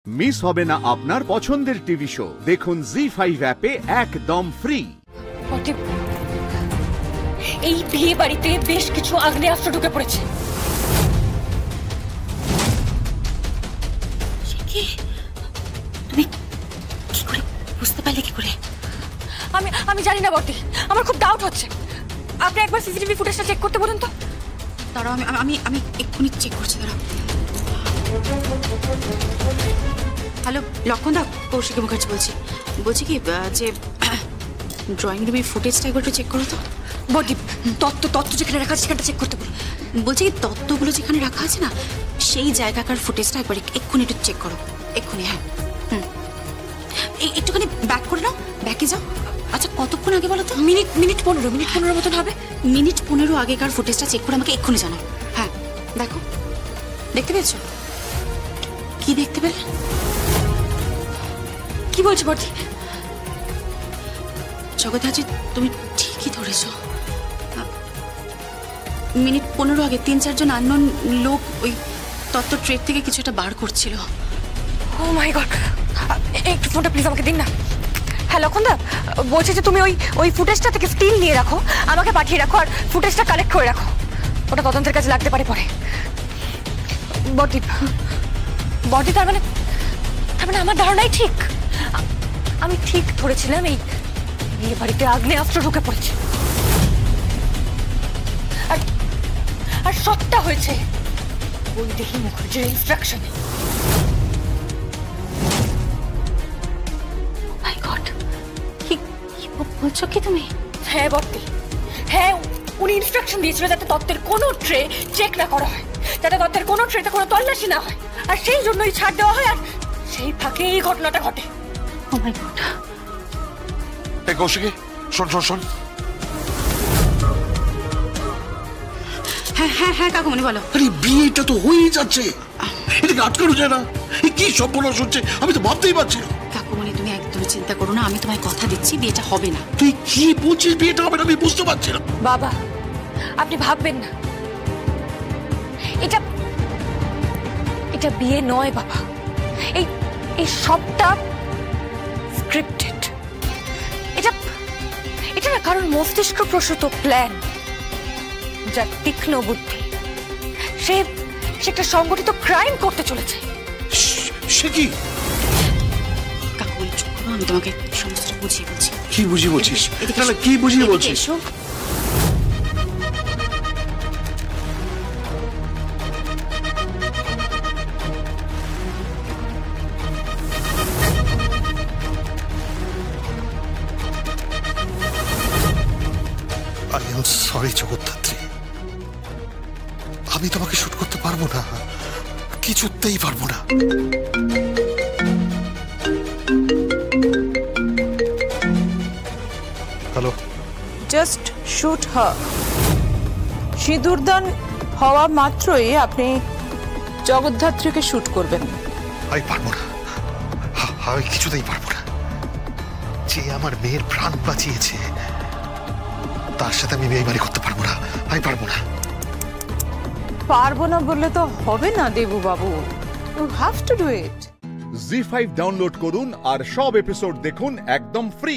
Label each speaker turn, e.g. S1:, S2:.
S1: Miss হবে না আপনার পছন্দের টিভি শো। দেখুন জি5 অ্যাপে একদম ফ্রি।
S2: এই বিয়ে বাড়িতে বেশ কিছু আগ্নেয়াস্ত্র ঢুকে পড়েছে। তুমি কি করে বুঝতে পারলে? কি করে? আমি জানি না বর্দি, আমার খুব ডাউট হচ্ছে। আপনি একবার সিসিটিভি ফুটেজটা চেক করতে বলুন তো।
S3: দাঁড়াও, আমি আমি এক্ষুনি চেক করছি। দাঁড়াও। হ্যালো লক্ষণদা, কৌশিকী মুখার্জি বলছি কি যে ড্রয়িং রুমের ফুটেজটা একবার একটু চেক করো তো।
S2: বর্দি, তত্ত্ব যেখানে রাখা আছে সেখানটা চেক করতে বলুন।
S3: বলছি কি তত্ত্বগুলো যেখানে রাখা আছে না, সেই জায়গাকার ফুটেজটা একবার এক্ষুনি একটু চেক করো। এক্ষুনি। হ্যাঁ একটুখানি ব্যাক করে নাও, ব্যাকে যাও। আচ্ছা কতক্ষণ আগে বলো তো?
S2: মিনিট 15 মতন হবে।
S3: মিনিট 15 আগেকার ফুটেজটা চেক করে আমাকে এক্ষুনি জানাও। হ্যাঁ দেখো, দেখতে পেয়েছো? কি দেখতে পেলে?
S2: কি বলছো বর্দি?
S3: জগদ্ধাত্রী, তুমি ঠিকই ধরেছ। মিনিট 15 আগে 3-4 জন আননোন লোক ওই তত্ত্ব ট্রেড থেকে কিছু একটা বার করছিল।
S2: ও মাই গড, একটু ফোনটা প্লিজ আমাকে দিন না। হ্যাঁ লক্ষণদা, বলছি যে তুমি ওই ফুটেজটা থেকে স্টিল নিয়ে রাখো, আমাকে পাঠিয়ে রাখো, আর ফুটেজটা কালেক্ট করে রাখো। ওটা তদন্তের কাজে লাগতে পারে পরে। বর্দি, তার মানে আমার ধারণাই ঠিক। আমি ঠিক ধরেছিলাম এই বিয়ে বাড়িতে আগ্নেয়াস্ত্র ঢুকে পড়েছে। আর সবটা হয়েছে ওই দেখি মুখার্জির ইনস্ট্রাকশনে। মাই গড,
S3: কি বলছো কি তুমি?
S2: হ্যাঁ বর্দি, হ্যাঁ, উনি ইনস্ট্রাকশন দিয়েছিল যাতে তত্ত্বের কোনো ট্রে চেক না করা হয়, যাতে তত্ত্বের কোনো ট্রেতে কোনো তল্লাশি না হয়, আর সেই জন্যই ছাড় দেওয়া হয়। আর সেই ফাঁকে এই ঘটনাটা ঘটে।
S3: ও মাই গড।
S4: এই কৌশিকী, শোন।
S3: হ্যাঁ কাকুমণি বলো।
S4: আরে বিয়েটা তো হয়েই যাচ্ছে, এটাকে আটকানো যায় না। কি সর্বনাশ হচ্ছে আমি তো ভাবতেই পারছি না।
S3: কাকুমণি তুমি একদম চিন্তা করো না, আমি তোমায় কথা দিচ্ছি বিয়েটা হবে না।
S4: তুই কি বলছিস বিয়েটা হবে না? আমি বুঝতে পারছি না।
S2: বাবা, আপনি ভাববেন না, এটা বিয়ে নয় বাবা। এই সবটা স্ক্রিপ্টেড। এটা না কারণ মস্তিষ্ক প্রসূত প্ল্যান, যার তীক্ষ্ণ বুদ্ধি। সে একটা সংগঠিত ক্রাইম করতে চলেছে।
S4: সে কি?
S3: কাকুমণি চুপ করো, আমি তোমাকে সমস্তটা বুঝিয়ে বলছি।
S4: কি বুঝিয়ে বলছিস? তাহলে কি বুঝিয়ে বলছিস? I am sorry জগদ্ধাত্রী, আমি তোমাকে শুট করতে পারবো না, কিছুতেই পারবো না। হ্যালো,
S5: জাস্ট শুট হার। সিঁদুরদান হওয়া মাত্রই আপনি জগদ্ধাত্রীকে শুট করবেন।
S4: আমি পারবো না, আমি কিছুতেই পারবো না। যে আমার মেয়ের প্রাণ বাঁচিয়েছে তার সাথে আমি বেইমানি করতে পারবো না। আমি পারবো না।
S5: পারবো না বললে তো হবে না Debu babu, you have to do it.
S1: Zee5 download করুন আর সব এপিসোড দেখুন একদম ফ্রি।